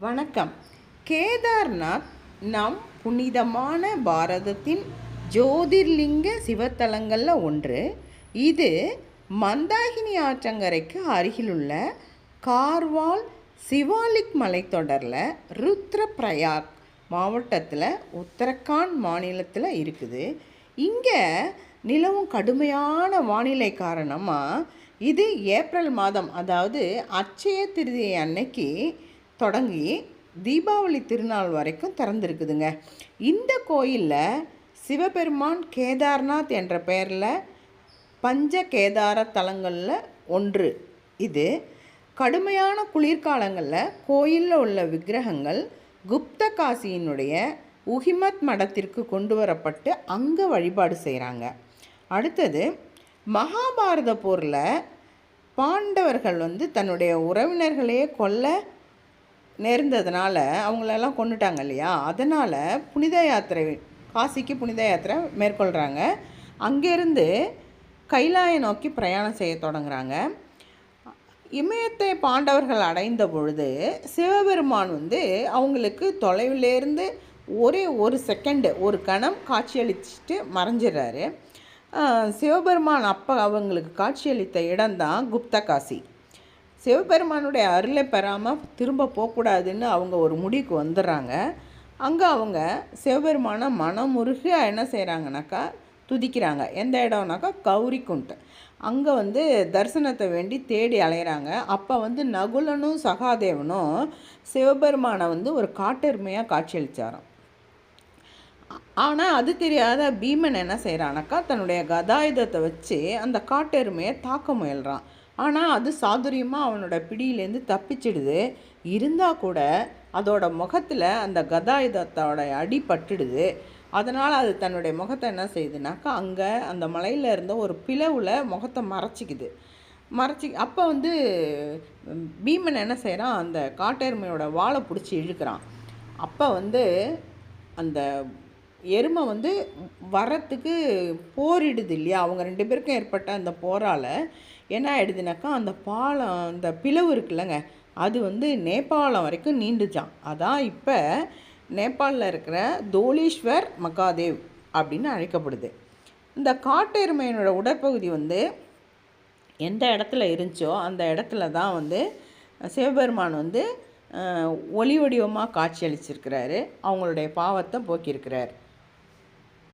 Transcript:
வணக்கம். கேதார்நாத் நம் புனிதமான பாரதத்தின் ஜோதிர்லிங்க சிவத்தலங்களில் ஒன்று. இது மந்தாகினி ஆற்றங்கரைக்கு அருகிலுள்ள கார்வால் சிவாலிக் மலைத்தொடரில் ருத்ரப்பிரயாக் மாவட்டத்தில் உத்தரகாண்ட் மாநிலத்தில் இருக்குது. இங்கே நிலவும் கடுமையான வானிலை காரணமாக இது ஏப்ரல் மாதம், அதாவது அட்சய திருதியை அன்னைக்கு தொடங்கி தீபாவளி திருநாள் வரைக்கும் திறந்துருக்குதுங்க. இந்த கோயிலில் சிவபெருமான் கேதார்நாத் என்ற பெயரில் பஞ்ச கேதார தலங்களில் ஒன்று. இது கடுமையான குளிர்காலங்களில் கோயிலில் உள்ள விக்கிரகங்கள் குப்த காசியினுடைய உஹிமத் மடத்திற்கு கொண்டு வரப்பட்டு அங்கே வழிபாடு செய்கிறாங்க. அடுத்தது, மகாபாரத போரில் பாண்டவர்கள் தன்னுடைய உறவினர்களையே கொல்ல நேர்ந்ததுனால அவங்களெல்லாம் கொண்டுட்டாங்க இல்லையா, அதனால் புனித யாத்திரை, காசிக்கு புனித யாத்திரை மேற்கொள்கிறாங்க. அங்கேருந்து கைலாய நோக்கி பிரயாணம் செய்ய தொடங்குறாங்க. இமயத்தை பாண்டவர்கள் அடைந்த பொழுது சிவபெருமான் அவங்களுக்கு தொலைவிலேருந்து ஒரு செகண்டு, ஒரு கணம் காட்சியளிச்சுட்டு மறைஞ்சிடுறாரு. சிவபெருமான் அப்போ அவங்களுக்கு காட்சியளித்த இடம்தான் குப்த காசி. சிவபெருமானுடைய அருளை பெறாமல் திரும்ப போகக்கூடாதுன்னு அவங்க ஒரு முடிவுக்கு வந்துடுறாங்க. அங்கே அவங்க சிவபெருமானை மனமுருக என்ன செய்கிறாங்கனாக்கா துதிக்கிறாங்க. எந்த இடம்னாக்கா கௌரிக்குண்ட். அங்கே தரிசனத்தை வேண்டி தேடி அலைகிறாங்க. அப்போ நகுலனும் சகாதேவனும் சிவபெருமானை ஒரு காட்டெருமையாக காட்சியளித்தாராம். ஆனால் அது தெரியாத பீமன் என்ன செய்கிறானாக்கா தன்னுடைய கதாயுதத்தை வச்சு அந்த காட்டெருமையை தாக்க முயல்கிறான். ஆனால் அது சாதுரியமாக அவனோட பிடியிலேருந்து தப்பிச்சிடுது. இருந்தால் கூட அதோட முகத்தில் அந்த கதாயுதத்தோட அடி பட்டுடுது. அதனால் அது தன்னுடைய முகத்தை என்ன செய்யுதுனாக்கா அங்கே அந்த மலையில் இருந்த ஒரு பிளவில் முகத்தை மறைச்சிக்குது. அப்போ பீமன் என்ன செய்கிறான், அந்த காட்டெருமையோட வாழை பிடிச்சி இழுக்கிறான். அப்போ அந்த எருமை வரத்துக்கு போரிடுது இல்லையா, அவங்க ரெண்டு பேருக்கும் ஏற்பட்ட அந்த போரால் என்ன ஆகிடுதுனாக்கா அந்த பாலம், அந்த பிளவு இருக்குல்லங்க, அது நேபாளம் வரைக்கும் நீண்டுச்சான். அதான் இப்போ நேபாளில் இருக்கிற தோலீஸ்வர் மகாதேவ் அப்படின்னு அழைக்கப்படுது. இந்த காட்டெருமையினோட உடற்பகுதி எந்த இடத்துல இருந்துச்சோ அந்த இடத்துல தான் சிவபெருமான் ஒளி வடிவமாக காட்சியளிச்சிருக்கிறாரு. அவங்களுடைய பாவத்தை போக்கியிருக்கிறார்.